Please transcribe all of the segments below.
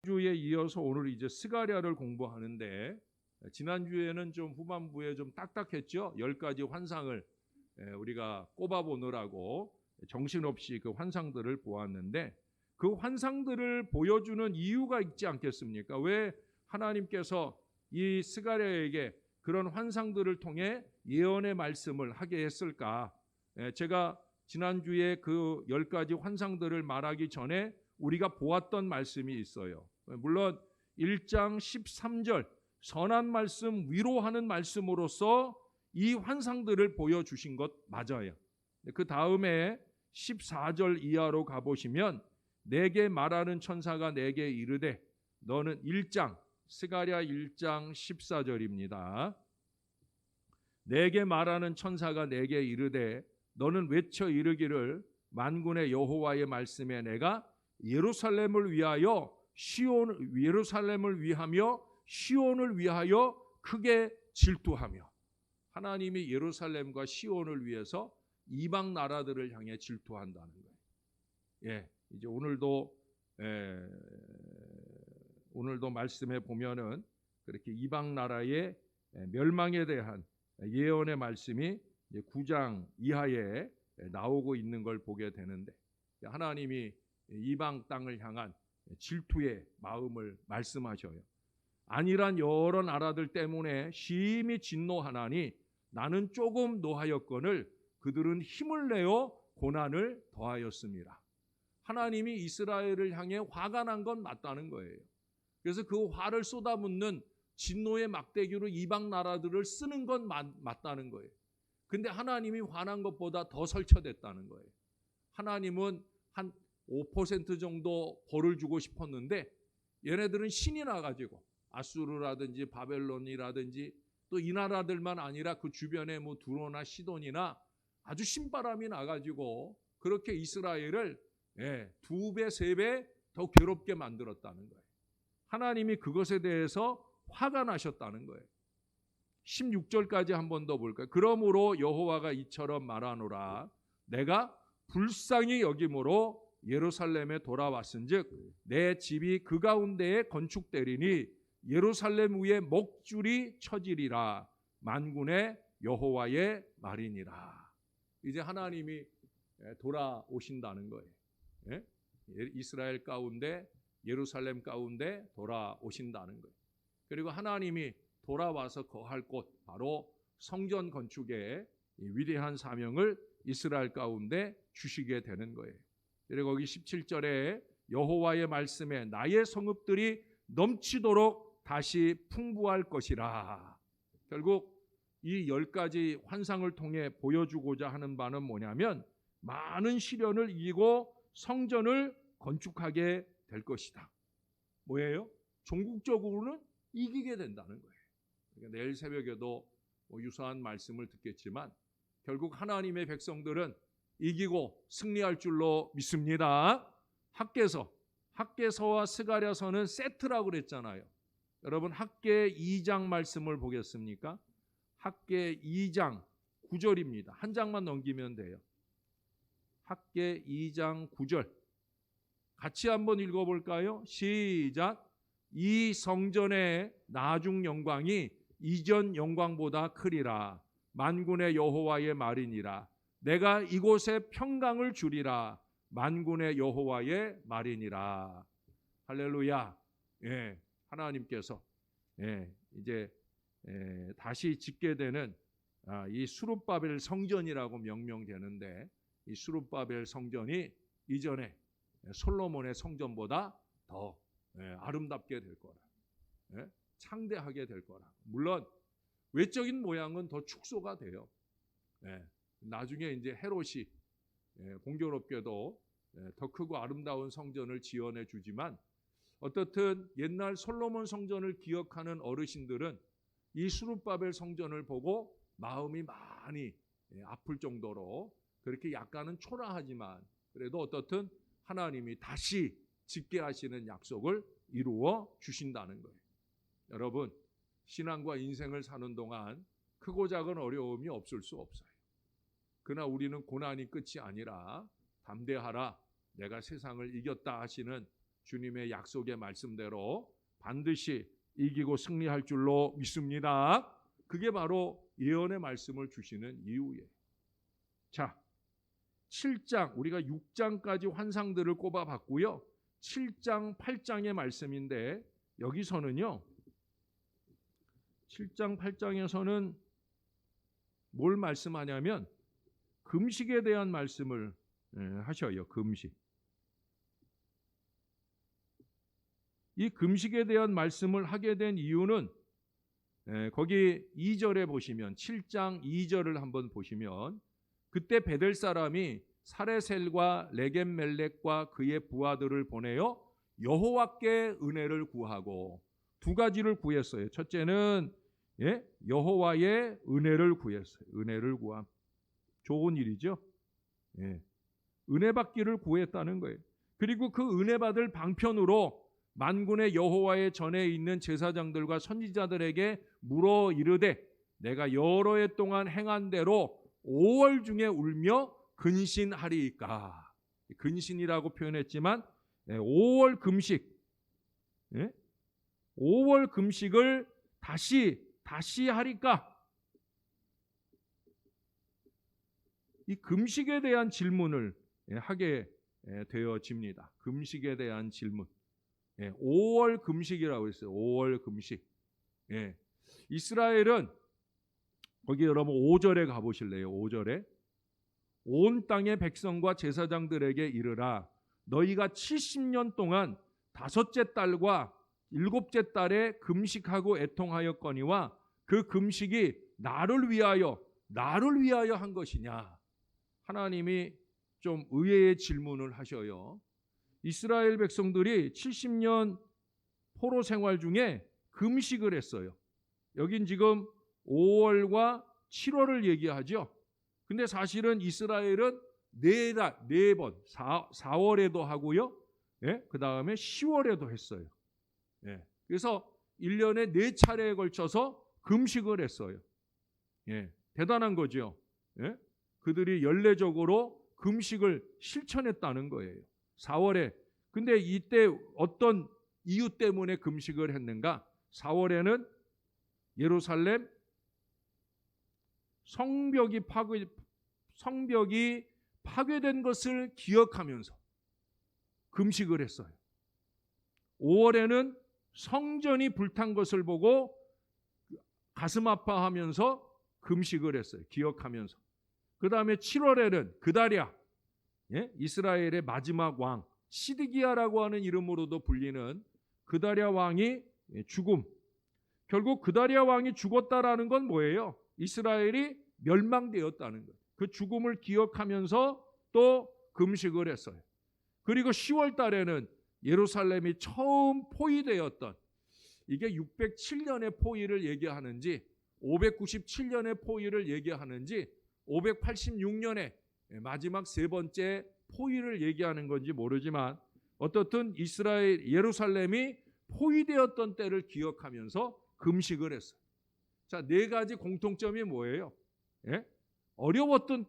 주에 이어서 오늘 이제 스가랴를 공부하는데, 지난주에는 좀 후반부에 좀 딱딱했죠. 10가지 환상을 우리가 꼽아 보느라고 정신없이 그 환상들을 보았는데, 그 환상들을 보여주는 이유가 있지 않겠습니까? 왜 하나님께서 이 스가랴에게 그런 환상들을 통해 예언의 말씀을 하게 했을까? 제가 지난주에 그 10가지 환상들을 말하기 전에 우리가 보았던 말씀이 있어요. 물론 1장 13절 선한 말씀, 위로하는 말씀으로써 이 환상들을 보여주신 것 맞아요. 그 다음에 14절 이하로 가보시면 내게 말하는 천사가 내게 이르되, 너는 1장 스가랴 1장 14절입니다. 내게 말하는 천사가 내게 이르되 너는 외쳐 이르기를 만군의 여호와의 말씀에 내가 예루살렘을 위하여 예루살렘을 위하며 시온을 위하여 크게 질투하며, 하나님이 예루살렘과 시온을 위해서 이방 나라들을 향해 질투한다는 거예요. 이제 오늘도 말씀에 보면은 그렇게 이방 나라의 멸망에 대한 예언의 말씀이 9장 이하에 나오고 있는 걸 보게 되는데, 하나님이 이방 땅을 향한 질투의 마음을 말씀하셔요. 안일한 여러 나라들 때문에 심히 진노하나니 나는 조금 노하였거늘 그들은 힘을 내어 고난을 더하였습니다. 하나님이 이스라엘을 향해 화가 난 건 맞다는 거예요. 그래서 그 화를 쏟아붓는 진노의 막대기로 이방 나라들을 쓰는 건 맞다는 거예요. 근데 하나님이 화난 것보다 더 설쳐됐다는 거예요. 하나님은 한 5% 정도 벌을 주고 싶었는데, 얘네들은 신이 나가지고 아수르라든지 바벨론이라든지 또 이 나라들만 아니라 그 주변에 뭐 두로나 시돈이나 아주 신바람이 나가지고 그렇게 이스라엘을 2배, 3배 더 괴롭게 만들었다는 거예요. 하나님이 그것에 대해서 화가 나셨다는 거예요. 16절까지 한 번 더 볼까요? 그러므로 여호와가 이처럼 말하노라. 내가 불쌍히 여김으로 예루살렘에 돌아왔은즉 내 집이 그 가운데에 건축되리니 예루살렘 위에 목줄이 쳐지리라. 만군의 여호와의 말이니라. 이제 하나님이 돌아오신다는 거예요. 이스라엘 가운데, 예루살렘 가운데 돌아오신다는 거예요. 그리고 하나님이 돌아와서 거할 곳, 바로 성전 건축의 위대한 사명을 이스라엘 가운데 주시게 되는 거예요. 그리고 거기 17절에 여호와의 말씀에 나의 성읍들이 넘치도록 다시 풍부할 것이라. 결국 이 10가지 환상을 통해 보여주고자 하는 바는 뭐냐면, 많은 시련을 이기고 성전을 건축하게 될 것이다. 뭐예요? 종국적으로는 이기게 된다는 거예요. 그러니까 내일 새벽에도 유사한 말씀을 듣겠지만, 결국 하나님의 백성들은 이기고 승리할 줄로 믿습니다. 학개서와 스가랴서는 세트라고 그랬잖아요. 여러분, 학개 2장 말씀을 보겠습니까? 학개 2장 9절입니다. 한 장만 넘기면 돼요. 학개 2장 9절 같이 한번 읽어볼까요? 시작. 이 성전의 나중 영광이 이전 영광보다 크리라. 만군의 여호와의 말이니라. 내가 이곳에 평강을 주리라. 만군의 여호와의 말이니라. 할렐루야. 하나님께서 이제 다시 짓게 되는 이 수룹바벨 성전이라고 명명되는데, 이 수룹바벨 성전이 이전에 솔로몬의 성전보다 더 아름답게 될 거라, 창대하게 될 거라. 물론 외적인 모양은 더 축소가 돼요. 나중에 이제 헤롯이 공교롭게도 더 크고 아름다운 성전을 지어내 주지만, 어떻든 옛날 솔로몬 성전을 기억하는 어르신들은 이 수룹바벨 성전을 보고 마음이 많이 아플 정도로 그렇게 약간은 초라하지만, 그래도 어떻든 하나님이 다시 짓게 하시는 약속을 이루어 주신다는 거예요. 여러분, 신앙과 인생을 사는 동안 크고 작은 어려움이 없을 수 없어요. 그러나 우리는 고난이 끝이 아니라 담대하라, 내가 세상을 이겼다 하시는 주님의 약속의 말씀대로 반드시 이기고 승리할 줄로 믿습니다. 그게 바로 예언의 말씀을 주시는 이유예요. 자, 7장, 우리가 6장까지 환상들을 꼽아봤고요. 7장, 8장의 말씀인데 여기서는요. 7장, 8장에서는 뭘 말씀하냐면 금식에 대한 말씀을 하셔요. 금식. 이 금식에 대한 말씀을 하게 된 이유는 거기 2절에 보시면 7장 2절을 한번 보시면 그때 베델 사람이 사레셀과 레겜멜렉과 그의 부하들을 보내어 여호와께 은혜를 구하고 두 가지를 구했어요. 첫째는 여호와의 은혜를 구했어요. 은혜를 구함. 좋은 일이죠. 은혜 받기를 구했다는 거예요. 그리고 그 은혜 받을 방편으로 만군의 여호와의 전에 있는 제사장들과 선지자들에게 물어 이르되 내가 여러 해 동안 행한 대로 5월 중에 울며 근신하리이까. 근신이라고 표현했지만 5월 금식, 5월 금식을 다시 하리까. 이 금식에 대한 질문을 하게 되어집니다. 금식에 대한 질문. 5월 금식이라고 했어요. 5월 금식. 이스라엘은 거기 여러분 5절에 가보실래요? 5절에 온 땅의 백성과 제사장들에게 이르라. 너희가 70년 동안 다섯째 달과 일곱째 달에 금식하고 애통하였거니와 그 금식이 나를 위하여 한 것이냐. 하나님이 좀 의외의 질문을 하셔요. 이스라엘 백성들이 70년 포로 생활 중에 금식을 했어요. 여긴 지금 5월과 7월을 얘기하죠. 근데 사실은 이스라엘은 4번, 4월에도 하고요. 그 다음에 10월에도 했어요. 그래서 1년에 4차례에 걸쳐서 금식을 했어요. 대단한 거죠. 그들이 연례적으로 금식을 실천했다는 거예요. 4월에. 근데 이때 어떤 이유 때문에 금식을 했는가? 4월에는 예루살렘 성벽이 파괴된 것을 기억하면서 금식을 했어요. 5월에는 성전이 불탄 것을 보고 가슴 아파하면서 금식을 했어요. 기억하면서. 그 다음에 7월에는 그다랴, 이스라엘의 마지막 왕 시드기야라고 하는 이름으로도 불리는 그다랴 왕이 죽음. 결국 그다랴 왕이 죽었다라는 건 뭐예요? 이스라엘이 멸망되었다는 거예요. 그 죽음을 기억하면서 또 금식을 했어요. 그리고 10월 달에는 예루살렘이 처음 포위되었던, 이게 607년의 포위를 얘기하는지 597년의 포위를 얘기하는지 586년의 마지막 세 번째 포위를 얘기하는 건지 모르지만 어떻든 이스라엘 예루살렘이 포위되었던 때를 기억하면서 금식을 했어요. 자, 4가지 공통점이 뭐예요? 어려웠던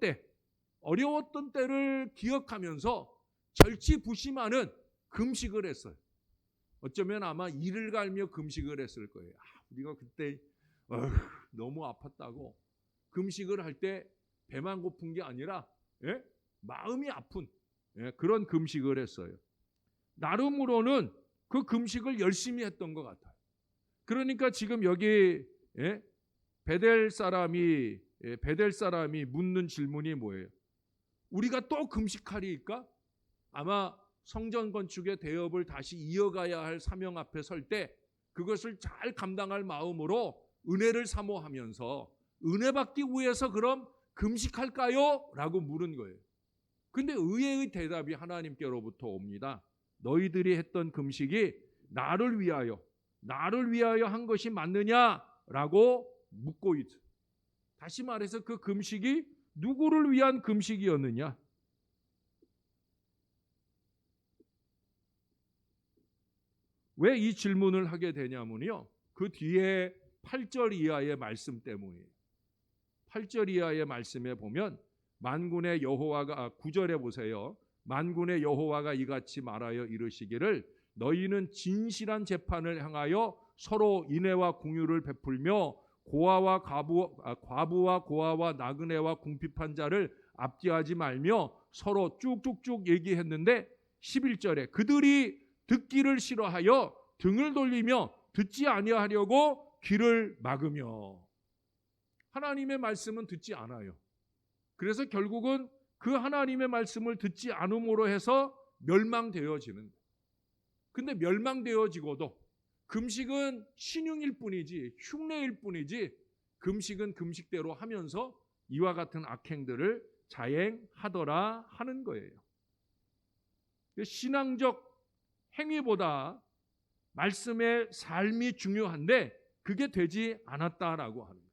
때를 기억하면서 절치부심하는 금식을 했어요. 어쩌면 아마 이를 갈며 금식을 했을 거예요. 우리가 그때 너무 아팠다고 금식을 할 때 배만 고픈 게 아니라 마음이 아픈 그런 금식을 했어요. 나름으로는 그 금식을 열심히 했던 것 같아요. 그러니까 지금 여기 베델 사람이 묻는 질문이 뭐예요? 우리가 또 금식하리까? 아마 성전 건축의 대업을 다시 이어가야 할 사명 앞에 설 때 그것을 잘 감당할 마음으로 은혜를 사모하면서 은혜 받기 위해서 그럼 금식할까요? 라고 물은 거예요. 근데 의외의 대답이 하나님께로부터 옵니다. 너희들이 했던 금식이 나를 위하여 한 것이 맞느냐라고 묻고 있어요. 다시 말해서 그 금식이 누구를 위한 금식이었느냐? 왜 이 질문을 하게 되냐면요. 그 뒤에 8절 이하의 말씀 때문이에요. 8절 이하의 말씀에 보면 만군의 여호와가 9절에 보세요. 만군의 여호와가 이같이 말하여 이르시기를 너희는 진실한 재판을 향하여 서로 인애와 공유를 베풀며 과부와 고아와 나그네와 궁핍한 자를 압제하지 말며 서로 쭉쭉쭉 얘기했는데 11절에 그들이 듣기를 싫어하여 등을 돌리며 듣지 아니하려고 귀를 막으며. 하나님의 말씀은 듣지 않아요. 그래서 결국은 그 하나님의 말씀을 듣지 않음으로 해서 멸망되어지는. 근데 멸망되어지고도 금식은 신용일 뿐이지 흉내일 뿐이지 금식은 금식대로 하면서 이와 같은 악행들을 자행하더라 하는 거예요. 신앙적 행위보다 말씀의 삶이 중요한데 그게 되지 않았다라고 하는 거예요.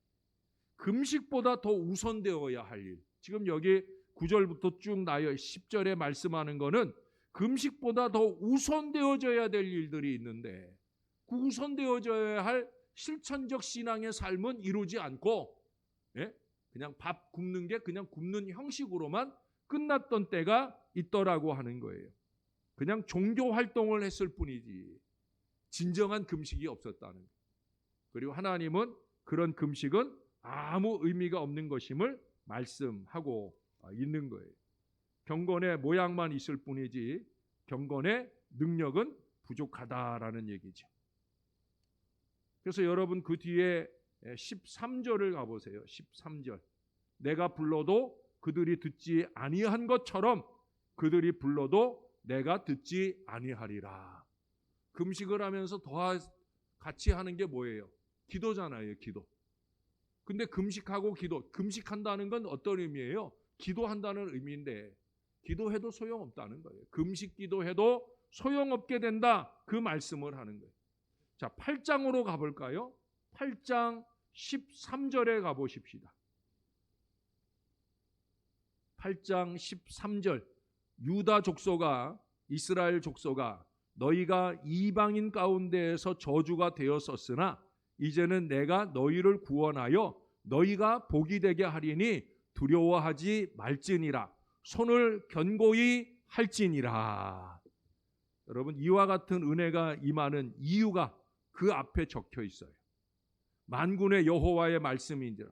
금식보다 더 우선되어야 할 일. 지금 여기 9절부터 쭉 나여 10절에 말씀하는 거는 금식보다 더 우선되어져야 될 일들이 있는데 그 우선되어져야 할 실천적 신앙의 삶은 이루지 않고 그냥 밥 굽는 게 그냥 굽는 형식으로만 끝났던 때가 있더라고 하는 거예요. 그냥 종교 활동을 했을 뿐이지 진정한 금식이 없었다는 거예요. 그리고 하나님은 그런 금식은 아무 의미가 없는 것임을 말씀하고 있는 거예요. 경건의 모양만 있을 뿐이지 경건의 능력은 부족하다라는 얘기죠. 그래서 여러분 그 뒤에 13절을 가보세요. 13절. 내가 불러도 그들이 듣지 아니한 것처럼 그들이 불러도 내가 듣지 아니하리라. 금식을 하면서 더 같이 하는 게 뭐예요? 기도잖아요. 기도. 근데 금식하고 금식한다는 건 어떤 의미예요? 기도한다는 의미인데 기도해도 소용없다는 거예요. 금식 기도해도 소용없게 된다. 그 말씀을 하는 거예요. 자, 8장으로 가볼까요? 8장 13절에 가보십시다. 8장 13절. 유다 족속아 이스라엘 족속아 너희가 이방인 가운데에서 저주가 되었었으나 이제는 내가 너희를 구원하여 너희가 복이 되게 하리니 두려워하지 말지니라. 손을 견고히 할지니라. 여러분 이와 같은 은혜가 임하는 이유가 그 앞에 적혀 있어요. 만군의 여호와의 말씀인지라.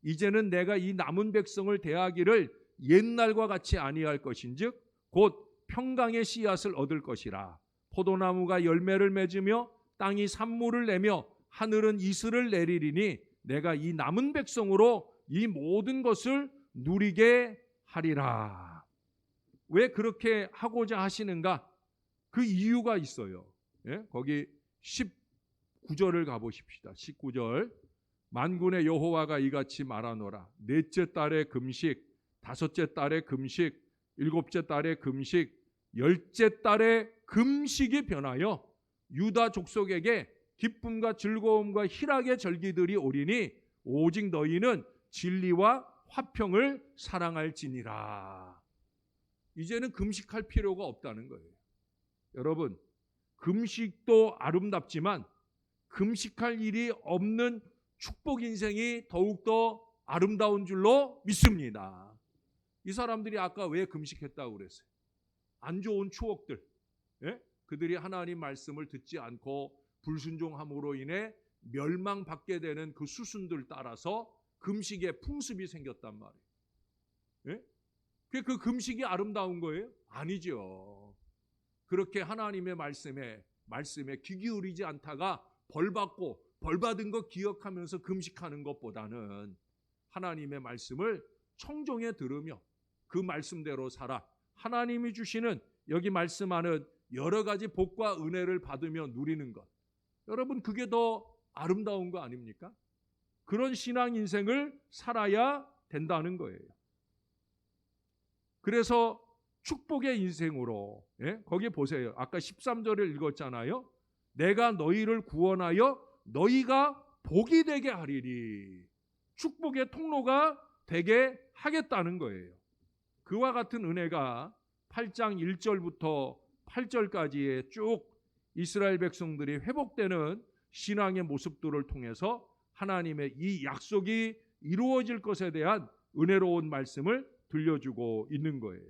이제는 내가 이 남은 백성을 대하기를 옛날과 같이 아니할 것인즉 곧 평강의 씨앗을 얻을 것이라. 포도나무가 열매를 맺으며 땅이 산물을 내며 하늘은 이슬을 내리리니 내가 이 남은 백성으로 이 모든 것을 누리게 하리라. 왜 그렇게 하고자 하시는가? 그 이유가 있어요. 거기 19절을 가보십시다. 19절. 만군의 여호와가 이같이 말하노라. 넷째 달에 금식, 다섯째 달에 금식, 일곱째 달에 금식, 열째 달에 금식이 변하여 유다 족속에게 기쁨과 즐거움과 희락의 절기들이 오리니 오직 너희는 진리와 화평을 사랑할지니라. 이제는 금식할 필요가 없다는 거예요. 여러분 금식도 아름답지만 금식할 일이 없는 축복 인생이 더욱더 아름다운 줄로 믿습니다. 이 사람들이 아까 왜 금식했다고 그랬어요? 안 좋은 추억들, 그들이 하나님 말씀을 듣지 않고 불순종함으로 인해 멸망받게 되는 그 수순들 따라서 금식의 풍습이 생겼단 말이에요. 그 금식이 아름다운 거예요? 아니죠. 그렇게 하나님의 말씀에 귀 기울이지 않다가 벌받은 거 기억하면서 금식하는 것보다는 하나님의 말씀을 청종해 들으며 그 말씀대로 살아 하나님이 주시는 여기 말씀하는 여러 가지 복과 은혜를 받으며 누리는 것. 여러분 그게 더 아름다운 거 아닙니까? 그런 신앙 인생을 살아야 된다는 거예요. 그래서 축복의 인생으로 거기 보세요. 아까 13절을 읽었잖아요. 내가 너희를 구원하여 너희가 복이 되게 하리니 축복의 통로가 되게 하겠다는 거예요. 그와 같은 은혜가 8장 1절부터 8절까지의 쭉 이스라엘 백성들이 회복되는 신앙의 모습들을 통해서 하나님의 이 약속이 이루어질 것에 대한 은혜로운 말씀을 들려주고 있는 거예요.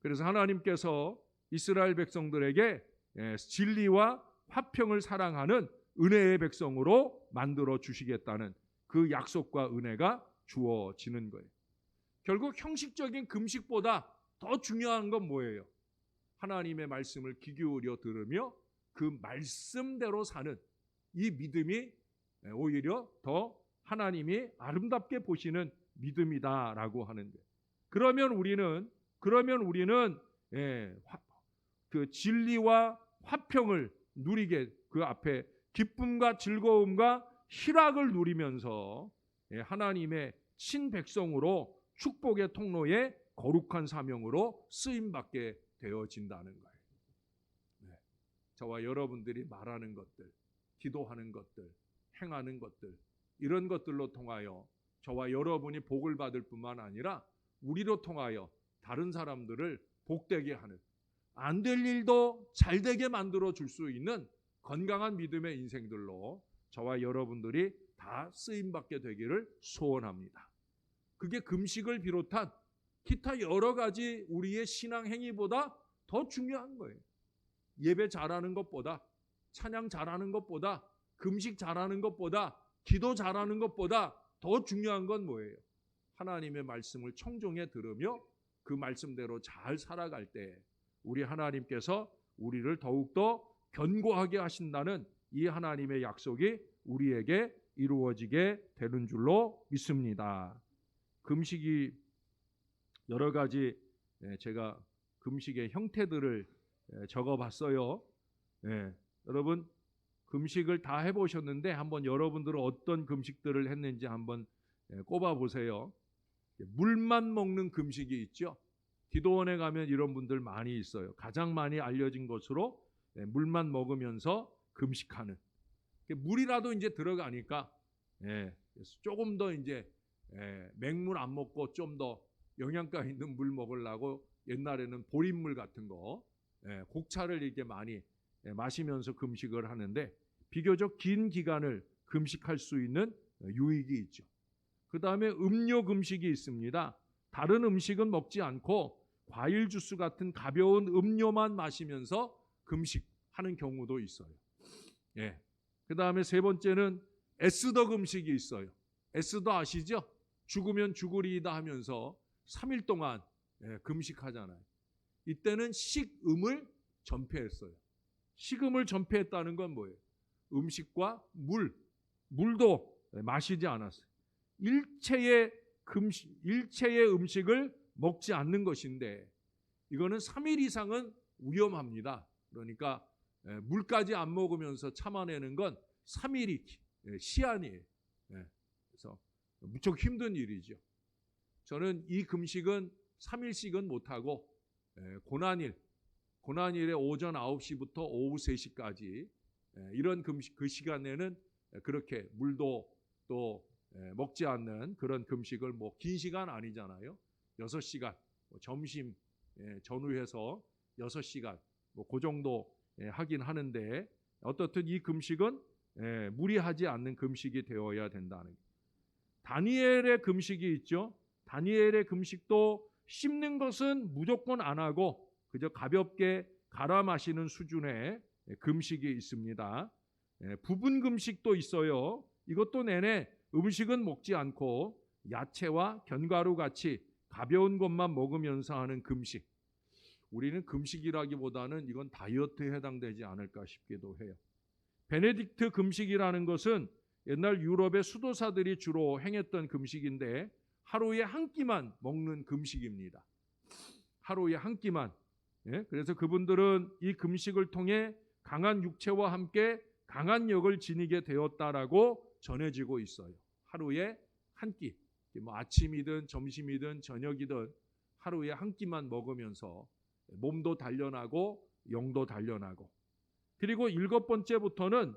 그래서 하나님께서 이스라엘 백성들에게 진리와 화평을 사랑하는 은혜의 백성으로 만들어 주시겠다는 그 약속과 은혜가 주어지는 거예요. 결국 형식적인 금식보다 더 중요한 건 뭐예요? 하나님의 말씀을 귀 기울여 들으며 그 말씀대로 사는 이 믿음이 오히려 더 하나님이 아름답게 보시는 믿음이다라고 하는데, 그러면 우리는 그 진리와 화평을 누리게, 그 앞에 기쁨과 즐거움과 희락을 누리면서 하나님의 친백성으로 축복의 통로에 거룩한 사명으로 쓰임받게 되어진다는 거예요. 저와 여러분들이 말하는 것들, 기도하는 것들, 행하는 것들, 이런 것들로 통하여 저와 여러분이 복을 받을 뿐만 아니라 우리로 통하여 다른 사람들을 복되게 하는, 안 될 일도 잘 되게 만들어 줄 수 있는 건강한 믿음의 인생들로 저와 여러분들이 다 쓰임받게 되기를 소원합니다. 그게 금식을 비롯한 기타 여러 가지 우리의 신앙 행위보다 더 중요한 거예요. 예배 잘하는 것보다, 찬양 잘하는 것보다, 금식 잘하는 것보다, 기도 잘하는 것보다 더 중요한 건 뭐예요? 하나님의 말씀을 청종해 들으며 그 말씀대로 잘 살아갈 때 우리 하나님께서 우리를 더욱더 견고하게 하신다는 이 하나님의 약속이 우리에게 이루어지게 되는 줄로 믿습니다. 금식이 여러 가지, 제가 금식의 형태들을 적어봤어요. 여러분 금식을 다 해보셨는데 한번 여러분들은 어떤 금식들을 했는지 한번 꼽아보세요. 물만 먹는 금식이 있죠. 기도원에 가면 이런 분들 많이 있어요. 가장 많이 알려진 것으로 물만 먹으면서 금식하는. 물이라도 이제 들어가니까 조금 더 이제 맹물 안 먹고 좀 더 영양가 있는 물 먹으려고 옛날에는 보리물 같은 거, 곡차를 이렇게 많이 마시면서 금식을 하는데 비교적 긴 기간을 금식할 수 있는 유익이 있죠. 그 다음에 음료 금식이 있습니다. 다른 음식은 먹지 않고 과일 주스 같은 가벼운 음료만 마시면서 금식하는 경우도 있어요. 그 다음에 세 번째는 에스더 금식이 있어요. 에스더 아시죠? 죽으면 죽으리이다 하면서 3일 동안 금식하잖아요. 이때는 식음을 전폐했어요. 식음을 전폐했다는 건 뭐예요? 음식과 물도 마시지 않았어요. 일체의 음식을 먹지 않는 것인데 이거는 3일 이상은 위험합니다. 그러니까 물까지 안 먹으면서 참아내는 건 3일이 시한이에요. 그래서 무척 힘든 일이죠. 저는 이 금식은 3일씩은 못하고 고난일에 오전 9시부터 오후 3시까지 이런 금식, 그 시간에는 그렇게 물도 또 먹지 않는 그런 금식을 뭐 긴 시간 아니잖아요. 6시간, 점심 전후해서 6시간 뭐 그 정도 하긴 하는데 어떻든 이 금식은 무리하지 않는 금식이 되어야 된다는 거예요. 다니엘의 금식이 있죠. 다니엘의 금식도 씹는 것은 무조건 안 하고 그저 가볍게 갈아 마시는 수준의 금식이 있습니다. 부분 금식도 있어요. 이것도 내내 음식은 먹지 않고 야채와 견과류 같이 가벼운 것만 먹으면서 하는 금식. 우리는 금식이라기보다는 이건 다이어트에 해당되지 않을까 싶기도 해요. 베네딕트 금식이라는 것은 옛날 유럽의 수도사들이 주로 행했던 금식인데 하루에 한 끼만 먹는 금식입니다. 하루에 한 끼만. 그래서 그분들은 이 금식을 통해 강한 육체와 함께 강한 역을 지니게 되었다라고 전해지고 있어요. 하루에 한 끼, 뭐 아침이든 점심이든 저녁이든 하루에 한 끼만 먹으면서 몸도 단련하고 영도 단련하고, 그리고 7번째부터는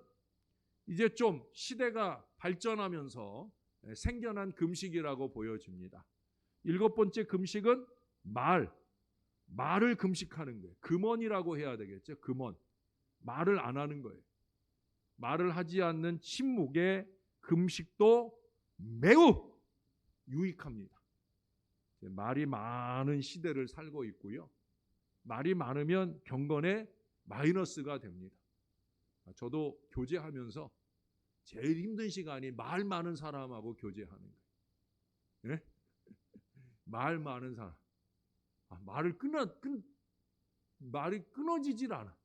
이제 좀 시대가 발전하면서 생겨난 금식이라고 보여집니다. 7번째 금식은 말을 금식하는 거예요. 금언이라고 해야 되겠죠. 금언. 말을 안 하는 거예요. 말을 하지 않는 침묵의 금식도 매우 유익합니다. 말이 많은 시대를 살고 있고요. 말이 많으면 경건에 마이너스가 됩니다. 저도 교제하면서 제일 힘든 시간이 말 많은 사람하고 교제하는 거예요. 예? 말 많은 사람. 말이 끊어지질 않아.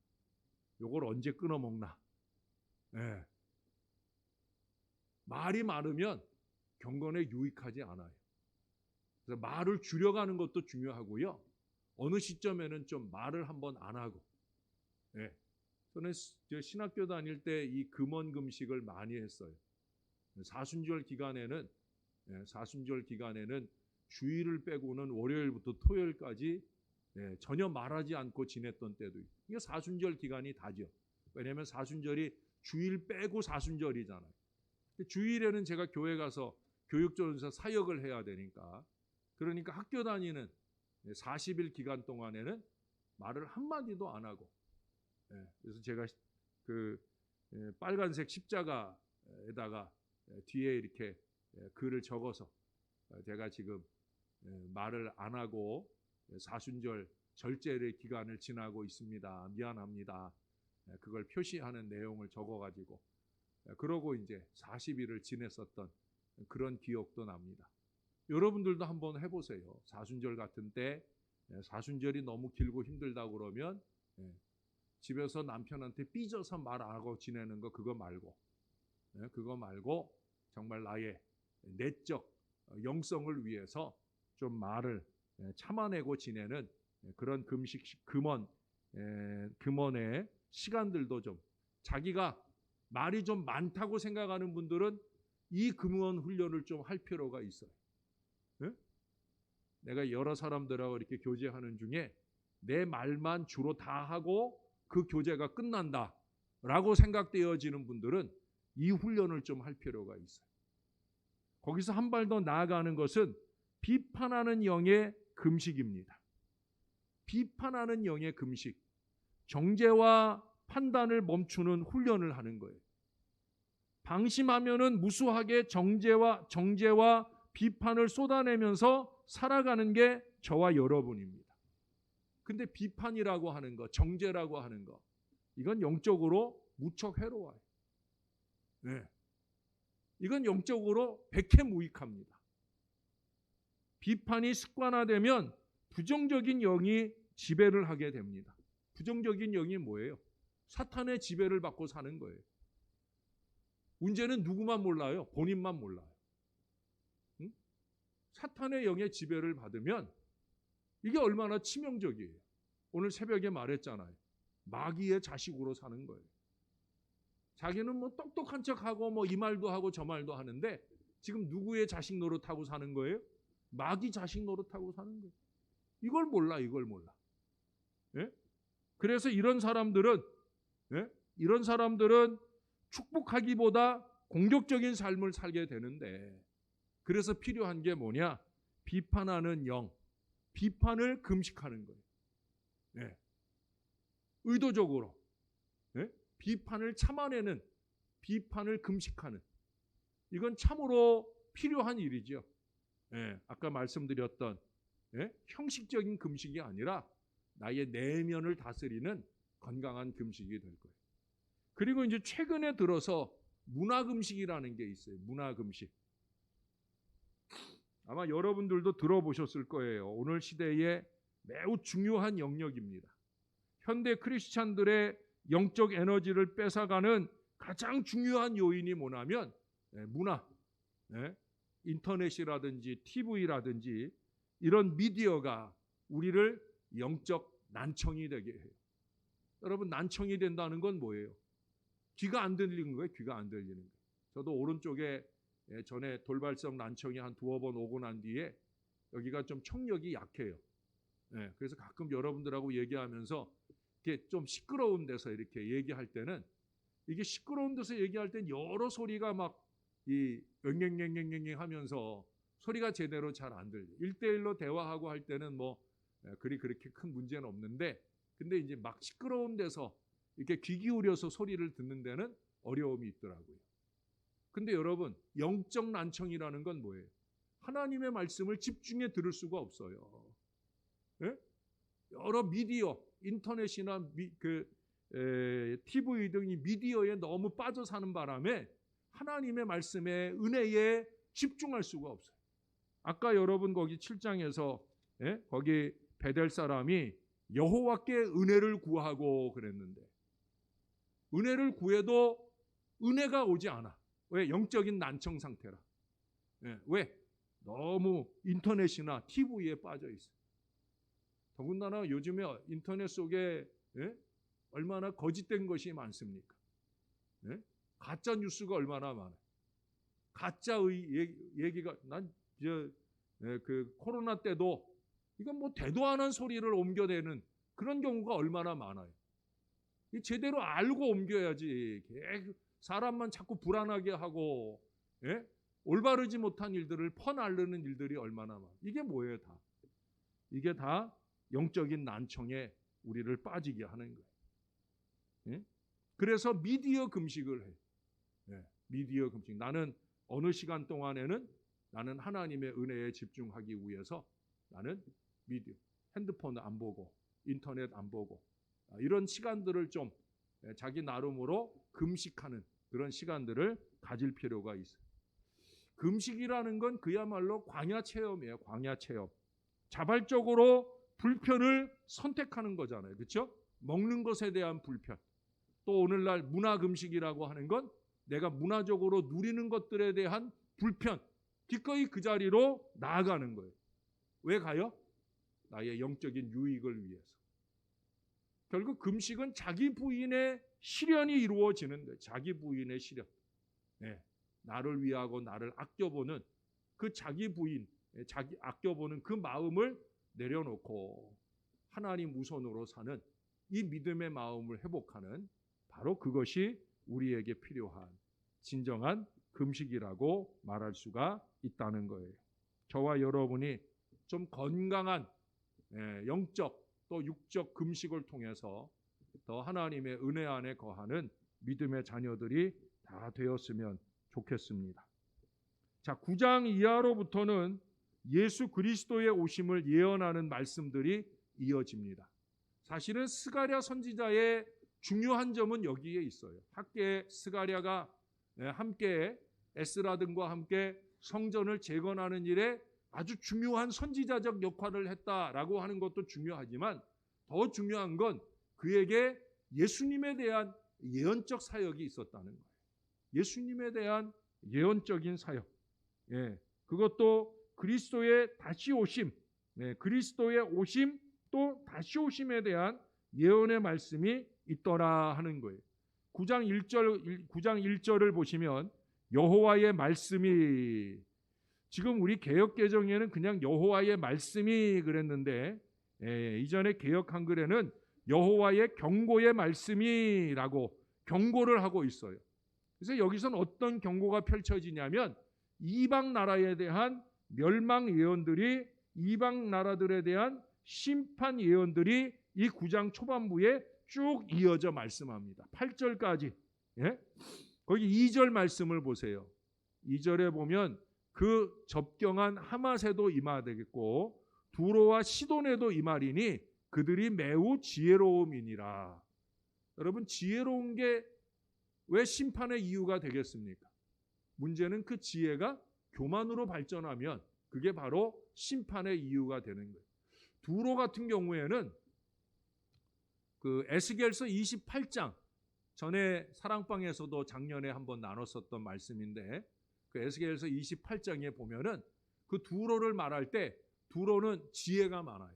요걸 언제 끊어먹나. 예. 말이 많으면 경건에 유익하지 않아요. 그래서 말을 줄여가는 것도 중요하고요. 어느 시점에는 좀 말을 한번 안 하고. 예. 저는 신학교 다닐 때 이 금원 금식을 많이 했어요. 사순절 기간에는 주일을 빼고는 월요일부터 토요일까지 전혀 말하지 않고 지냈던 때도 있고. 이게 사순절 기간이 다죠. 왜냐하면 사순절이 주일 빼고 사순절이잖아요. 주일에는 제가 교회 가서 교육전에서 사역을 해야 되니까, 그러니까 학교 다니는 40일 기간 동안에는 말을 한마디도 안 하고, 그래서 제가 그 빨간색 십자가에다가 뒤에 이렇게 글을 적어서 제가 지금 말을 안 하고 사순절 절제의 기간을 지나고 있습니다. 미안합니다. 그걸 표시하는 내용을 적어가지고 그러고 이제 40일을 지냈었던 그런 기억도 납니다. 여러분들도 한번 해보세요. 사순절 같은 때 사순절이 너무 길고 힘들다고 그러면 집에서 남편한테 삐져서 말 안 하고 지내는 거 그거 말고 정말 나의 내적 영성을 위해서 좀 말을 참아내고 지내는 그런 금원의 시간들도 좀, 자기가 말이 좀 많다고 생각하는 분들은 이 금원 훈련을 좀 할 필요가 있어요. 내가 여러 사람들하고 이렇게 교제하는 중에 내 말만 주로 다 하고 그 교제가 끝난다라고 생각되어지는 분들은 이 훈련을 좀 할 필요가 있어요. 거기서 한 발 더 나아가는 것은 비판하는 영의 금식입니다. 비판하는 영의 금식, 정죄와 판단을 멈추는 훈련을 하는 거예요. 방심하면은 무수하게 정죄와 비판을 쏟아내면서 살아가는 게 저와 여러분입니다. 근데 비판이라고 하는 거, 정죄라고 하는 거, 이건 영적으로 무척 해로워요. 이건 영적으로 백해무익합니다. 비판이 습관화되면 부정적인 영이 지배를 하게 됩니다. 부정적인 영이 뭐예요? 사탄의 지배를 받고 사는 거예요. 문제는 누구만 몰라요? 본인만 몰라요. 사탄의 영의 지배를 받으면 이게 얼마나 치명적이에요. 오늘 새벽에 말했잖아요. 마귀의 자식으로 사는 거예요. 자기는 뭐 똑똑한 척하고 뭐 이 말도 하고 저 말도 하는데 지금 누구의 자식 노릇하고 사는 거예요? 마귀 자식 노릇하고 사는 거예요. 이걸 몰라. 예? 그래서 이런 사람들은 축복하기보다 공격적인 삶을 살게 되는데, 그래서 필요한 게 뭐냐? 비판하는 영, 비판을 금식하는 거예요. 의도적으로 비판을 참아내는, 비판을 금식하는, 이건 참으로 필요한 일이죠. 아까 말씀드렸던 형식적인 금식이 아니라 나의 내면을 다스리는 건강한 금식이 될 거예요. 그리고 이제 최근에 들어서 문화금식이라는 게 있어요. 문화금식. 아마 여러분들도 들어보셨을 거예요. 오늘 시대에 매우 중요한 영역입니다. 현대 크리스찬들의 영적 에너지를 뺏어가는 가장 중요한 요인이 뭐냐면 문화, 인터넷이라든지 TV라든지 이런 미디어가 우리를 영적 난청이 되게 해요. 여러분, 난청이 된다는 건 뭐예요? 귀가 안 들리는 거예요. 귀가 안 들리는 거예요. 저도 오른쪽에 전에 돌발성 난청이 한 두어 번 오고 난 뒤에 여기가 좀 청력이 약해요. 그래서 가끔 여러분들하고 얘기하면서 이렇게 좀 시끄러운 데서 이렇게 얘기할 때는, 이게 시끄러운 데서 얘기할 땐 여러 소리가 막 이 앵앵앵앵앵 하면서 소리가 제대로 잘 안 들려요. 1대1로 대화하고 할 때는 뭐 그렇게 큰 문제는 없는데, 근데 이제 막 시끄러운 데서 이렇게 귀 기울여서 소리를 듣는 데는 어려움이 있더라고요. 근데 여러분, 영적 난청이라는 건 뭐예요? 하나님의 말씀을 집중해 들을 수가 없어요. 여러 미디어, 인터넷이나 TV 등이 미디어에 너무 빠져 사는 바람에 하나님의 말씀에 은혜에 집중할 수가 없어요. 아까 여러분 거기 7장에서 거기 베델 사람이 여호와께 은혜를 구하고 그랬는데 은혜를 구해도 은혜가 오지 않아. 왜? 영적인 난청 상태라. 왜? 너무 인터넷이나 TV에 빠져 있어. 더군다나 요즘에 인터넷 속에 얼마나 거짓된 것이 많습니까? 가짜 뉴스가 얼마나 많아요. 가짜의 얘기가 그 코로나 때도 이건 뭐 되도 않은 소리를 옮겨내는 그런 경우가 얼마나 많아요. 제대로 알고 옮겨야지. 사람만 자꾸 불안하게 하고 올바르지 못한 일들을 퍼나르는 일들이 얼마나 많아요. 이게 뭐예요 다? 이게 다 영적인 난청에 우리를 빠지게 하는 거예요. 그래서 미디어 금식을 해요. 미디어 금식. 나는 어느 시간 동안에는 나는 하나님의 은혜에 집중하기 위해서 나는 미디어, 핸드폰 안 보고 인터넷 안 보고 이런 시간들을 좀 자기 나름으로 금식하는 그런 시간들을 가질 필요가 있어요. 금식이라는 건 그야말로 광야 체험이에요. 광야 체험. 자발적으로 불편을 선택하는 거잖아요. 그렇죠? 먹는 것에 대한 불편. 또 오늘날 문화 금식이라고 하는 건 내가 문화적으로 누리는 것들에 대한 불편. 기꺼이 그 자리로 나아가는 거예요. 왜 가요? 나의 영적인 유익을 위해서. 결국 금식은 자기 부인의 실현이 이루어지는 거예요. 자기 부인의 실현. 나를 위하고 나를 아껴보는 그 자기 부인, 자기 아껴보는 그 마음을 내려놓고 하나님 우선으로 사는 이 믿음의 마음을 회복하는 바로 그것이 우리에게 필요한 진정한 금식이라고 말할 수가 있다는 거예요. 저와 여러분이 좀 건강한 영적 또 육적 금식을 통해서 더 하나님의 은혜 안에 거하는 믿음의 자녀들이 다 되었으면 좋겠습니다. 자, 9장 이하로부터는 예수 그리스도의 오심을 예언하는 말씀들이 이어집니다. 사실은 스가랴 선지자의 중요한 점은 여기에 있어요. 학계 스가랴가 함께 에스라 등과 함께 성전을 재건하는 일에 아주 중요한 선지자적 역할을 했다라고 하는 것도 중요하지만 더 중요한 건 그에게 예수님에 대한 예언적 사역이 있었다는 거예요. 예수님에 대한 예언적인 사역. 그것도 그리스도의 다시 오심, 그리스도의 오심 또 다시 오심에 대한 예언의 말씀이 있더라 하는 거예요. 9장 1절을 보시면 여호와의 말씀이, 지금 우리 개역개정에는 그냥 여호와의 말씀이 그랬는데 이전에 개역 한글에는 여호와의 경고의 말씀이라고 경고를 하고 있어요. 그래서 여기서는 어떤 경고가 펼쳐지냐면 이방 나라에 대한 멸망 예언들이, 이방 나라들에 대한 심판 예언들이 이 9장 초반부에 쭉 이어져 말씀합니다. 8절까지. 거기 2절 말씀을 보세요. 2절에 보면 그 접경한 하맛에도 임하되겠고 두로와 시돈에도 임하리니 그들이 매우 지혜로움이니라. 여러분, 지혜로운 게 왜 심판의 이유가 되겠습니까? 문제는 그 지혜가 교만으로 발전하면 그게 바로 심판의 이유가 되는 거예요. 두로 같은 경우에는 그 에스겔서 28장, 전에 사랑방에서도 작년에 한번 나눴었던 말씀인데 그 에스겔서 28장에 보면은 그 두로를 말할 때 두로는 지혜가 많아요.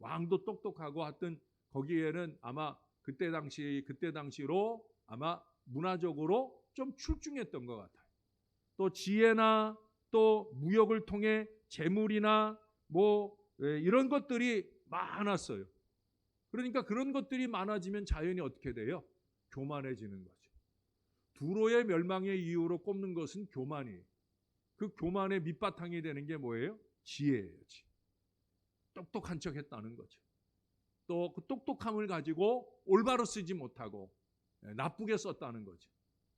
왕도 똑똑하고 하여튼 거기에는 아마 그때 당시로 아마 문화적으로 좀 출중했던 것 같아요. 또 지혜나 또 무역을 통해 재물이나 뭐 이런 것들이 많았어요. 그러니까 그런 것들이 많아지면 자연히 어떻게 돼요? 교만해지는 거죠. 두로의 mel망의 이유로 꼽는 것은 교만이에요. 그 교만의 밑바탕이 되는 게 뭐예요? 지혜예요. 지혜. 똑똑한 척 했다는 거죠. 또 그 똑똑함을 가지고 올바로 쓰지 못하고 나쁘게 썼다는 거죠.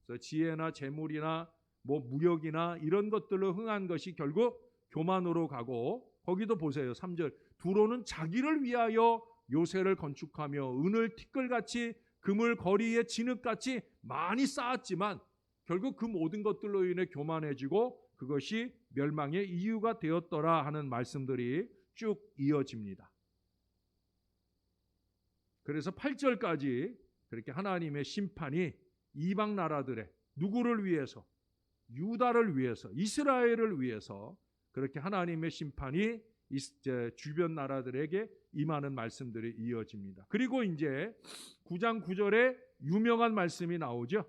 그래서 지혜나 재물이나 뭐 무역이나 이런 것들로 흥한 것이 결국 교만으로 가고, 거기도 보세요. 3절. 두로는 자기를 위하여 요새를 건축하며 은을 티끌같이 금을 거리에 진흙같이 많이 쌓았지만 결국 그 모든 것들로 인해 교만해지고 그것이 멸망의 이유가 되었더라 하는 말씀들이 쭉 이어집니다. 그래서 8절까지 그렇게 하나님의 심판이 이방 나라들의 누구를 위해서? 유다를 위해서, 이스라엘을 위해서 그렇게 하나님의 심판이 주변 나라들에게 임하는 말씀들이 이어집니다. 그리고 이제 9장 9절에 유명한 말씀이 나오죠.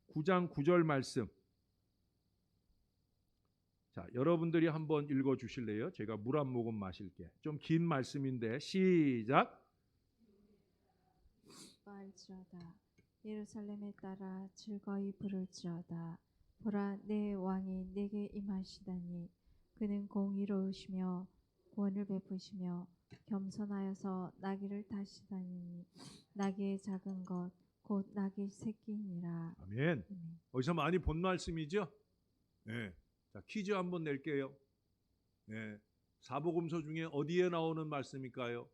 9장 9절 말씀. 자, 여러분들이 한번 읽어 주실래요? 제가 물 한 모금 마실게. 좀 긴 말씀인데 시작. 기뻐할지어다. 예루살렘에 따라 즐거이 부를지어다. 보라, 내 왕이 내게 임하시다니. 그는 공의로우시며 구원을 베푸시며 겸손하여서 나귀를 타시다니. 나귀의 작은 것 곧 나귀 새끼니라. 아멘. 어디서 많이 본 말씀이죠? 네. 자, 퀴즈 한번 낼게요. 네. 사복음서 중에 어디에 나오는 말씀일까요?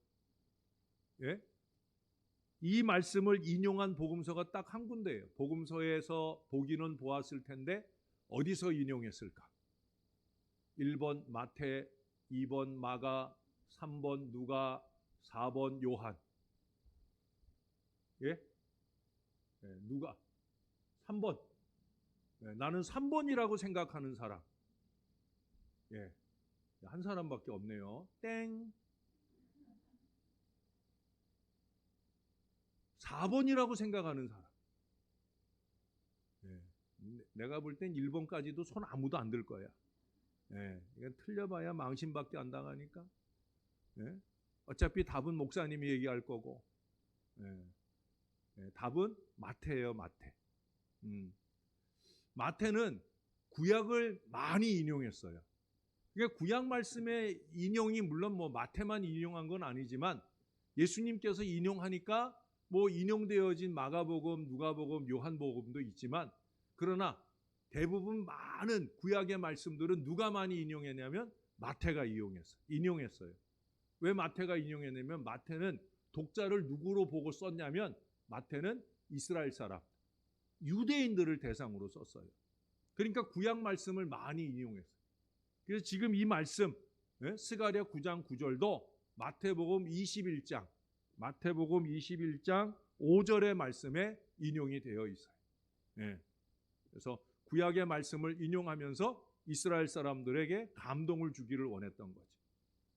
예? 이 말씀을 인용한 복음서가 딱 한 군데예요. 복음서에서 보기는 보았을 텐데 어디서 인용했을까? 1번 마태, 2번 마가, 3번 누가, 4번 요한. 예? 네, 누가? 3번. 네, 나는 3번이라고 생각하는 사람. 예. 한 사람밖에 없네요. 땡. 4번이라고 생각하는 사람. 네. 내가 볼 땐 1번까지도 손 아무도 안 들 거야. 네. 이건 틀려봐야 망신밖에 안 당하니까. 네. 어차피 답은 목사님이 얘기할 거고. 네. 네. 답은 마태예요, 마태. 마태는 구약을 많이 인용했어요. 그러니까 구약 말씀의 인용이 물론 뭐 마태만 인용한 건 아니지만 예수님께서 인용하니까 뭐 인용되어진 마가복음, 누가복음, 요한복음도 있지만 그러나 대부분 많은 구약의 말씀들은 누가 많이 인용했냐면 마태가 인용했어요. 왜 마태가 인용했냐면 마태는 독자를 누구로 보고 썼냐면 마태는 이스라엘 사람, 유대인들을 대상으로 썼어요. 그러니까 구약 말씀을 많이 인용했어요. 그래서 지금 이 말씀 스가랴 9장 9절도 마태복음 21장 5절의 말씀에 인용이 되어 있어요. 네. 그래서 구약의 말씀을 인용하면서 이스라엘 사람들에게 감동을 주기를 원했던 거죠.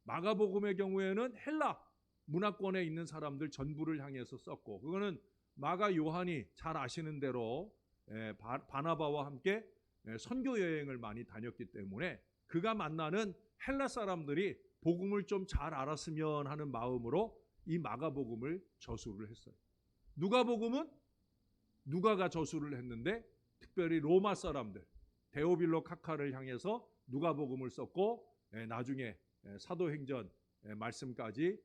마가복음의 경우에는 헬라 문화권에 있는 사람들 전부를 향해서 썼고 그거는 마가 요한이 잘 아시는 대로 바나바와 함께 선교 여행을 많이 다녔기 때문에 그가 만나는 헬라 사람들이 복음을 좀 잘 알았으면 하는 마음으로 이 마가복음을 저수를 했어요. 누가복음은 누가가 저수를 했는데 특별히 로마 사람들 데오빌로 카카를 향해서 누가복음을 썼고 나중에 사도행전 말씀까지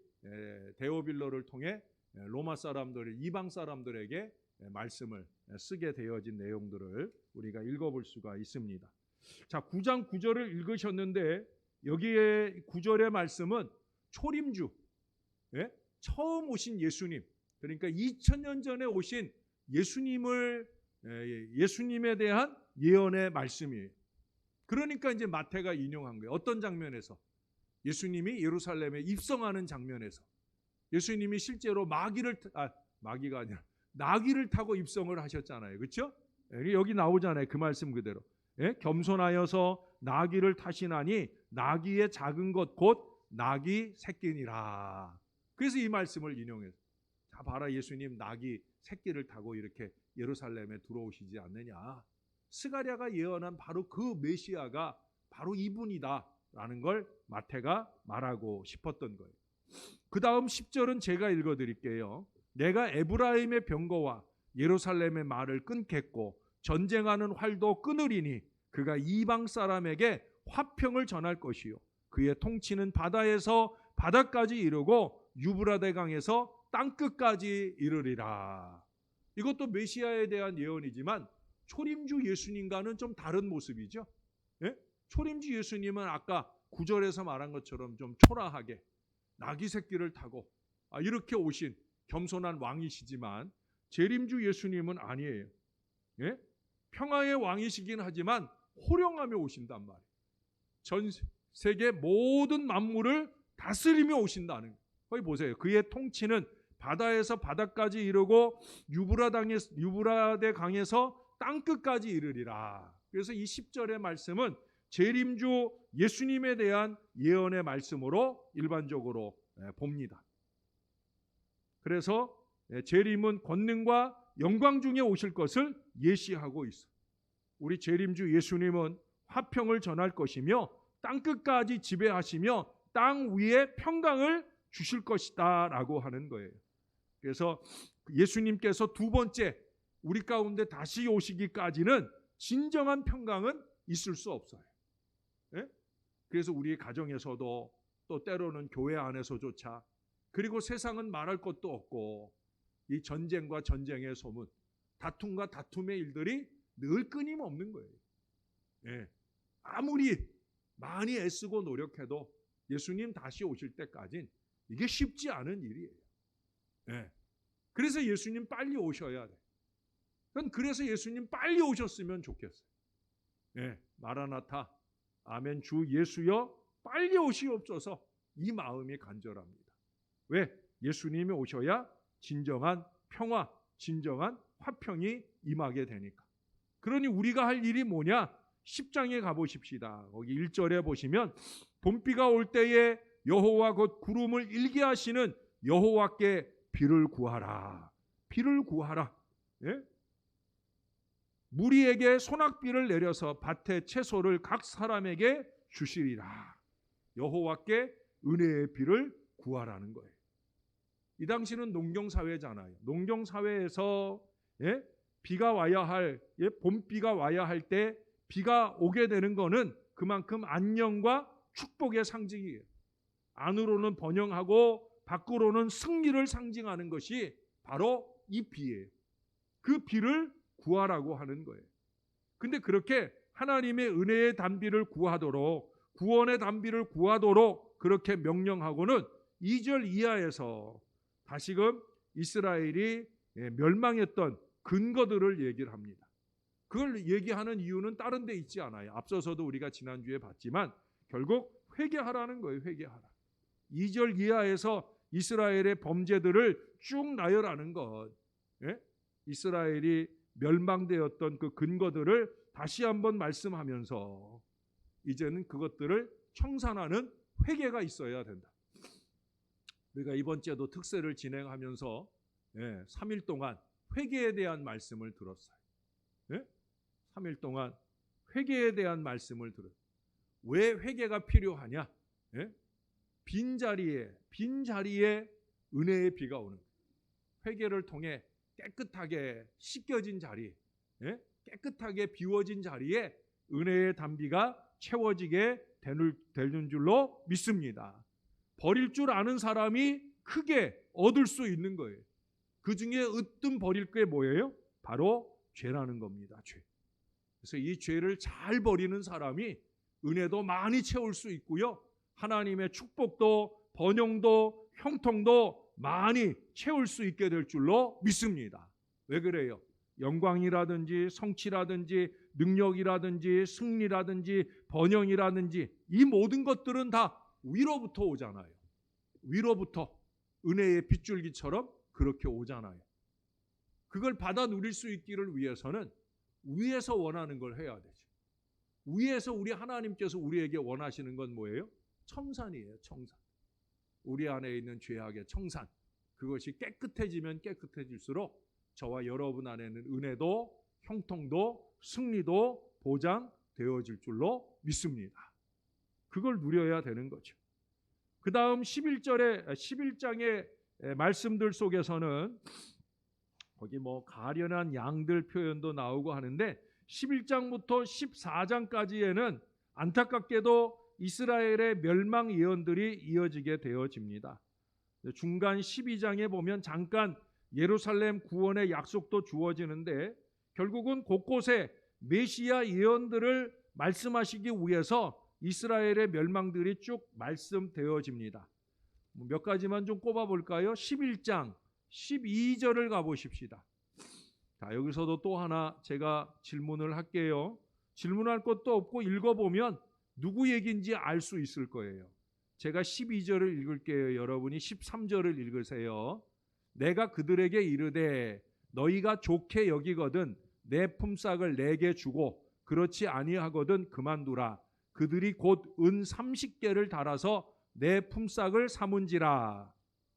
데오빌로를 통해 로마 사람들, 이방 사람들에게 말씀을 쓰게 되어진 내용들을 우리가 읽어볼 수가 있습니다. 자, 9장 9절을 읽으셨는데 여기에 9절의 말씀은 초림주, 처음 오신 예수님, 그러니까 2000년 전에 오신 예수님에 대한 예언의 말씀이에요. 그러니까 이제 마태가 인용한 거예요. 어떤 장면에서? 예수님이 예루살렘에 입성하는 장면에서 예수님이 실제로 나귀를 타고 입성을 하셨잖아요. 그렇죠? 여기 나오잖아요. 그 말씀 그대로. 겸손하여서 나귀를 타시나니 나귀의 작은 것 곧 나귀 새끼니라. 그래서 이 말씀을 인용해서 자 봐라 예수님 나귀 새끼를 타고 이렇게 예루살렘에 들어오시지 않느냐. 스가랴가 예언한 바로 그 메시아가 바로 이분이다라는 걸 마태가 말하고 싶었던 거예요. 그 다음 10절은 제가 읽어드릴게요. 내가 에브라임의 병거와 예루살렘의 말을 끊겠고 전쟁하는 활도 끊으리니 그가 이방 사람에게 화평을 전할 것이요 그의 통치는 바다에서 바다까지 이르고 유브라데 강에서 땅끝까지 이르리라. 이것도 메시아에 대한 예언이지만 초림주 예수님과는 좀 다른 모습이죠. 초림주 예수님은 아까 9절에서 말한 것처럼 좀 초라하게 나귀 새끼를 타고 이렇게 오신 겸손한 왕이시지만 재림주 예수님은 아니에요. 예? 평화의 왕이시긴 하지만 호령하며 오신단 말이에요. 전 세계 모든 만물을 다스리며 오신다는 거예요. 거기 보세요. 그의 통치는 바다에서 바다까지 이르고 유브라데 강에서 땅끝까지 이르리라. 그래서 이 10절의 말씀은 재림주 예수님에 대한 예언의 말씀으로 일반적으로 봅니다. 그래서 재림은 권능과 영광 중에 오실 것을 예시하고 있어요. 우리 재림주 예수님은 화평을 전할 것이며 땅끝까지 지배하시며 땅 위에 평강을 주실 것이다 라고 하는 거예요. 그래서 예수님께서 두 번째 우리 가운데 다시 오시기까지는 진정한 평강은 있을 수 없어요. 예? 그래서 우리 가정에서도 또 때로는 교회 안에서조차 그리고 세상은 말할 것도 없고 이 전쟁과 전쟁의 소문, 다툼과 다툼의 일들이 늘 끊임없는 거예요. 예. 아무리 많이 애쓰고 노력해도 예수님 다시 오실 때까지는 이게 쉽지 않은 일이에요. 예. 그래서 예수님 빨리 오셔야 돼. 그래서 예수님 빨리 오셨으면 좋겠어요. 예. 마라나타, 아멘 주 예수여 빨리 오시옵소서. 이 마음이 간절합니다. 왜? 예수님이 오셔야 진정한 평화, 진정한 화평이 임하게 되니까. 그러니 우리가 할 일이 뭐냐? 10장에 가보십시다. 거기 1절에 보시면 봄비가 올 때에 여호와 곧 구름을 일게 하시는 여호와께 비를 구하라. 비를 구하라. 예? 무리에게 소낙비를 내려서 밭의 채소를 각 사람에게 주시리라. 여호와께 은혜의 비를 구하라는 거예요. 이 당시는 농경사회잖아요. 농경사회에서 비가 와야 할, 봄비가 와야 할 때 비가 오게 되는 거는 그만큼 안녕과 축복의 상징이에요. 안으로는 번영하고 밖으로는 승리를 상징하는 것이 바로 이 비예요. 그 비를 구하라고 하는 거예요. 근데 그렇게 하나님의 은혜의 단비를 구하도록, 구원의 단비를 구하도록 그렇게 명령하고는 2절 이하에서 다시금 이스라엘이 멸망했던 근거들을 얘기를 합니다. 그걸 얘기하는 이유는 다른 데 있지 않아요. 앞서서도 우리가 지난주에 봤지만 결국 회개하라는 거예요. 회개하라. 2절 이하에서 이스라엘의 범죄들을 쭉 나열하는 것. 이스라엘이 멸망되었던 그 근거들을 다시 한번 말씀하면서 이제는 그것들을 청산하는 회개가 있어야 된다. 우리가 이번 주에도 특세를 진행하면서 3일 동안 회개에 대한 말씀을 들었어요. 3일 동안 회개에 대한 말씀을 들었어요. 왜 회개가 필요하냐? 빈자리에 은혜의 비가 오는 거예요. 회개를 통해 깨끗하게 씻겨진 자리, 깨끗하게 비워진 자리에 은혜의 단비가 채워지게 되는 줄로 믿습니다. 버릴 줄 아는 사람이 크게 얻을 수 있는 거예요. 그 중에 으뜸 버릴 게 뭐예요? 바로 죄라는 겁니다. 죄. 그래서 이 죄를 잘 버리는 사람이 은혜도 많이 채울 수 있고요. 하나님의 축복도 번영도 형통도 많이 채울 수 있게 될 줄로 믿습니다. 왜 그래요? 영광이라든지 성취라든지 능력이라든지 승리라든지 번영이라든지 이 모든 것들은 다 위로부터 오잖아요. 위로부터 은혜의 빗줄기처럼 그렇게 오잖아요. 그걸 받아 누릴 수 있기를 위해서는 위에서 원하는 걸 해야 되죠. 위에서 우리 하나님께서 우리에게 원하시는 건 뭐예요? 청산이에요. 청산. 우리 안에 있는 죄악의 청산. 그것이 깨끗해지면 깨끗해질수록 저와 여러분 안에는 은혜도 형통도 승리도 보장되어질 줄로 믿습니다. 그걸 누려야 되는 거죠. 그 다음 11장의 말씀들 속에서는 거기 가련한 양들 표현도 나오고 하는데 11장부터 14장까지에는 안타깝게도 이스라엘의 멸망 예언들이 이어지게 되어집니다. 중간 12장에 보면 잠깐 예루살렘 구원의 약속도 주어지는데 결국은 곳곳에 메시아 예언들을 말씀하시기 위해서 이스라엘의 멸망들이 쭉 말씀되어집니다. 몇 가지만 좀 꼽아볼까요? 11장 12절을 가보십시다. 자, 여기서도 또 하나 제가 질문을 할게요. 질문할 것도 없고 읽어보면 누구 얘기인지 알 수 있을 거예요. 제가 12절을 읽을게요. 여러분이 13절을 읽으세요. 내가 그들에게 이르되 너희가 좋게 여기거든 내 품삯을 내게 주고 그렇지 아니하거든 그만두라. 그들이 곧 은 30개를 달아서 내 품삯을 삼은지라.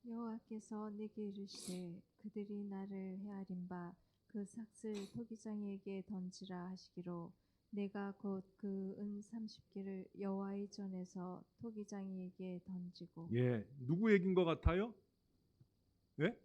여호와께서 내게 이르시되 그들이 나를 헤아린 바 그 삭슬 토기장에게 던지라 하시기로 내가 곧 그 은 30개를 여호와의 전에서 토기장에게 던지고. 예, 누구 얘기인 것 같아요? 예?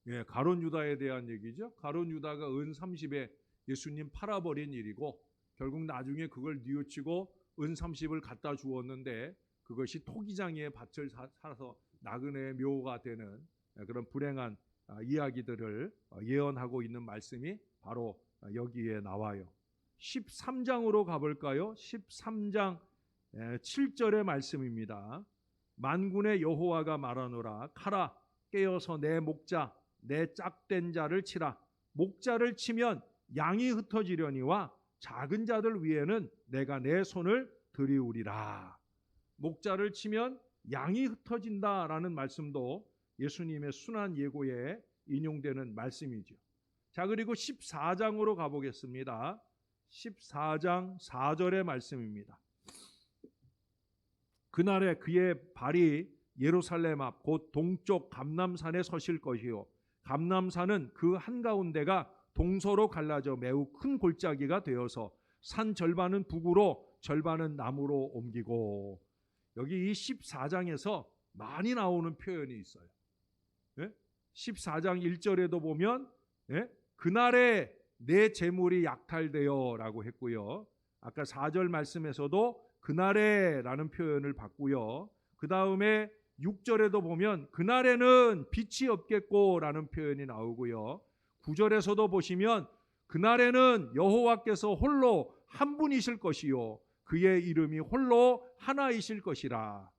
예, 가룟 유다에 대한 얘기죠. 가룟 유다가 은 30에 예수님 팔아버린 일이고 결국 나중에 그걸 뉘우치고 은 30을 갖다 주었는데 그것이 토기장이의 밭을 사서 나그네의 묘가 되는 그런 불행한 이야기들을 예언하고 있는 말씀이 바로 여기에 나와요. 13장으로 가볼까요? 13장 7절의 말씀입니다. 만군의 여호와가 말하노라. 카라 깨어서 내 목자 내 짝된 자를 치라. 목자를 치면 양이 흩어지려니와 작은 자들 위에는 내가 내 손을 들이우리라. 목자를 치면 양이 흩어진다라는 말씀도 예수님의 순한 예고에 인용되는 말씀이죠. 자, 그리고 14장으로 가보겠습니다. 14장 4절의 말씀입니다. 그날에 그의 발이 예루살렘 앞 곧 동쪽 감람산에 서실 것이요 감람산은 그 한가운데가 동서로 갈라져 매우 큰 골짜기가 되어서 산 절반은 북으로 절반은 남으로 옮기고. 여기 이 14장에서 많이 나오는 표현이 있어요. 14장 1절에도 보면 그날에 내 재물이 약탈되어 라고 했고요. 아까 4절 말씀에서도 그날에 라는 표현을 봤고요. 그 다음에 6절에도 보면 그날에는 빛이 없겠고 라는 표현이 나오고요. 9절에서도 보시면 그날에는 여호와께서 홀로 한 분이실 것이요 그의 이름이 홀로 하나이실 것이라.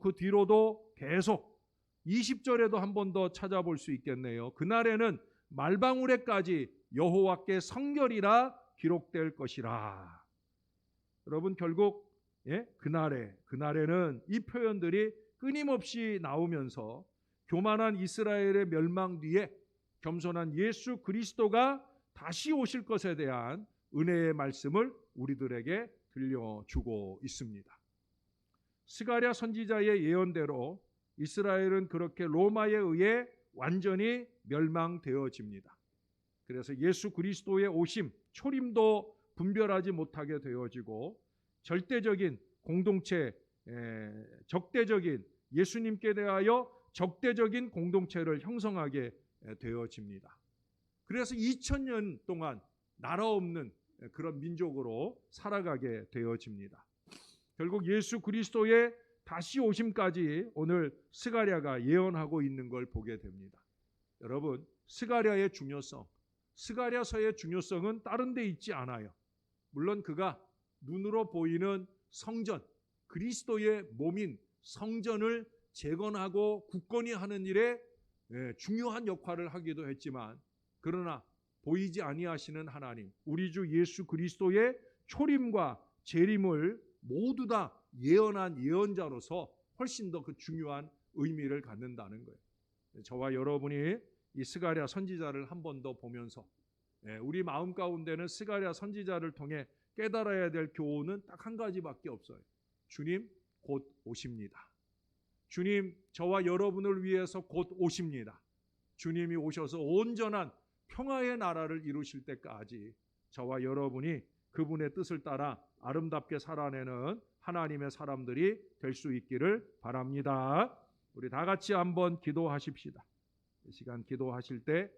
그 뒤로도 계속 20절에도 한 번 더 찾아볼 수 있겠네요. 그날에는 말방울에까지 여호와께 성결이라 기록될 것이라. 여러분 결국 그날에는 이 표현들이 끊임없이 나오면서 교만한 이스라엘의 멸망 뒤에 겸손한 예수 그리스도가 다시 오실 것에 대한 은혜의 말씀을 우리들에게 들려주고 있습니다. 스가랴 선지자의 예언대로 이스라엘은 그렇게 로마에 의해 완전히 멸망되어집니다. 그래서 예수 그리스도의 오심, 초림도 분별하지 못하게 되어지고 절대적인 공동체, 적대적인 예수님께 대하여 적대적인 공동체를 형성하게 되어집니다. 그래서 2000년 동안 나라 없는 그런 민족으로 살아가게 되어집니다. 결국 예수 그리스도의 다시 오심까지 오늘 스가랴가 예언하고 있는 걸 보게 됩니다. 여러분, 스가랴의 중요성, 스가랴서의 중요성은 다른 데 있지 않아요. 물론 그가 눈으로 보이는 성전, 그리스도의 몸인 성전을 재건하고 굳건히 하는 일에 중요한 역할을 하기도 했지만, 그러나 보이지 아니하시는 하나님, 우리 주 예수 그리스도의 초림과 재림을 모두 다 예언한 예언자로서 훨씬 더 그 중요한 의미를 갖는다는 거예요. 저와 여러분이 이 스가랴 선지자를 한 번 더 보면서 우리 마음 가운데는 스가랴 선지자를 통해 깨달아야 될 교훈은 딱 한 가지밖에 없어요. 주님 곧 오십니다. 주님 저와 여러분을 위해서 곧 오십니다. 주님이 오셔서 온전한 평화의 나라를 이루실 때까지 저와 여러분이 그분의 뜻을 따라 아름답게 살아내는 하나님의 사람들이 될 수 있기를 바랍니다. 우리 다 같이 한번 기도하십시다. 이 시간 기도하실 때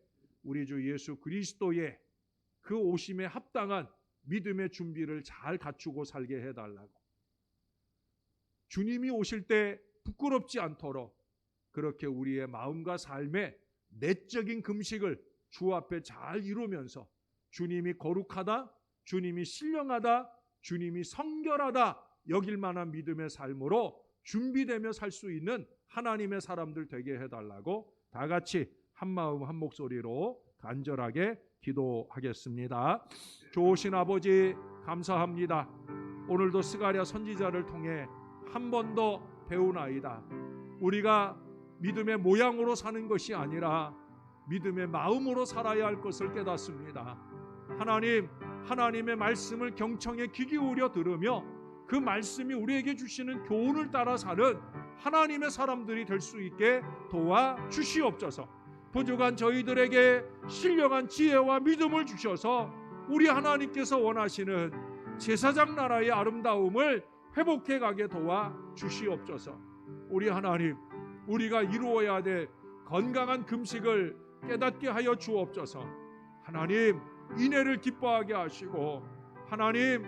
우리 주 예수 그리스도의 그 오심에 합당한 믿음의 준비를 잘 갖추고 살게 해달라고, 주님이 오실 때 부끄럽지 않도록 그렇게 우리의 마음과 삶의 내적인 금식을 주 앞에 잘 이루면서 주님이 거룩하다, 주님이 신령하다, 주님이 성결하다 여길 만한 믿음의 삶으로 준비되며 살 수 있는 하나님의 사람들 되게 해달라고 다 같이 한 마음 한 목소리로 간절하게 기도하겠습니다. 좋으신 아버지 감사합니다. 오늘도 스가랴 선지자를 통해 한 번 더 배우나이다. 우리가 믿음의 모양으로 사는 것이 아니라 믿음의 마음으로 살아야 할 것을 깨닫습니다. 하나님, 하나님의 말씀을 경청에 귀 기울여 들으며 그 말씀이 우리에게 주시는 교훈을 따라 사는 하나님의 사람들이 될 수 있게 도와주시옵소서. 부족한 저희들에게 신령한 지혜와 믿음을 주셔서 우리 하나님께서 원하시는 제사장 나라의 아름다움을 회복해 가게 도와주시옵소서. 우리 하나님, 우리가 이루어야 될 건강한 금식을 깨닫게 하여 주옵소서. 하나님, 인애를 기뻐하게 하시고 하나님,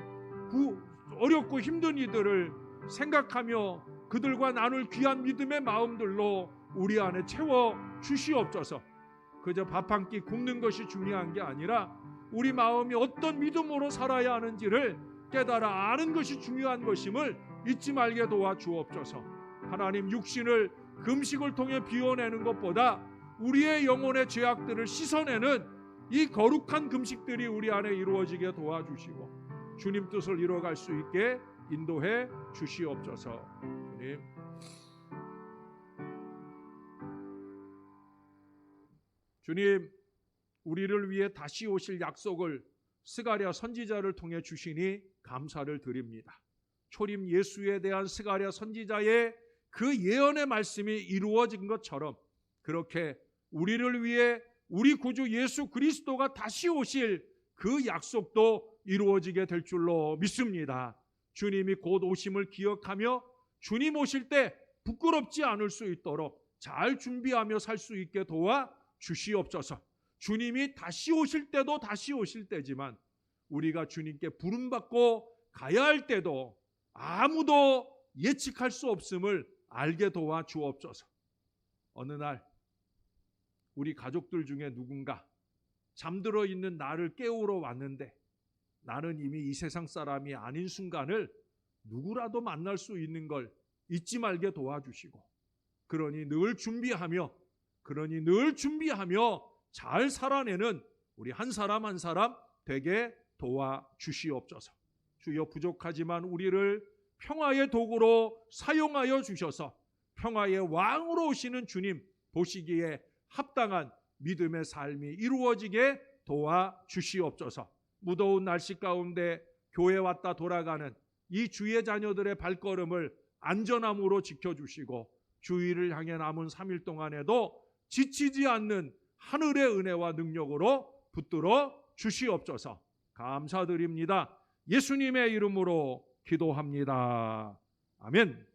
어렵고 힘든 이들을 생각하며 그들과 나눌 귀한 믿음의 마음들로 우리 안에 채워 주시옵소서. 그저 밥 한 끼 굶는 것이 중요한 게 아니라 우리 마음이 어떤 믿음으로 살아야 하는지를 깨달아 아는 것이 중요한 것임을 잊지 말게 도와주옵소서. 하나님, 육신을 금식을 통해 비워내는 것보다 우리의 영혼의 죄악들을 씻어내는 이 거룩한 금식들이 우리 안에 이루어지게 도와주시고 주님 뜻을 이루어갈 수 있게 인도해 주시옵소서. 주님, 주님, 우리를 위해 다시 오실 약속을 스가랴 선지자를 통해 주시니 감사를 드립니다. 초림 예수에 대한 스가랴 선지자의 그 예언의 말씀이 이루어진 것처럼 그렇게 우리를 위해 우리 구주 예수 그리스도가 다시 오실 그 약속도 이루어지게 될 줄로 믿습니다. 주님이 곧 오심을 기억하며 주님 오실 때 부끄럽지 않을 수 있도록 잘 준비하며 살 수 있게 도와 주시옵소서. 주님이 다시 오실 때도 다시 오실 때지만 우리가 주님께 부름받고 가야 할 때도 아무도 예측할 수 없음을 알게 도와 주옵소서. 어느 날 우리 가족들 중에 누군가 잠들어 있는 나를 깨우러 왔는데 나는 이미 이 세상 사람이 아닌 순간을 누구라도 만날 수 있는 걸 잊지 말게 도와주시고 그러니 늘 준비하며 잘 살아내는 우리 한 사람 한 사람 되게 도와주시옵소서. 주여, 부족하지만 우리를 평화의 도구로 사용하여 주셔서 평화의 왕으로 오시는 주님 보시기에 합당한 믿음의 삶이 이루어지게 도와주시옵소서. 무더운 날씨 가운데 교회 왔다 돌아가는 이 주의 자녀들의 발걸음을 안전함으로 지켜주시고 주일을 향해 남은 3일 동안에도 지치지 않는 하늘의 은혜와 능력으로 붙들어 주시옵소서. 감사드립니다. 예수님의 이름으로 기도합니다. 아멘.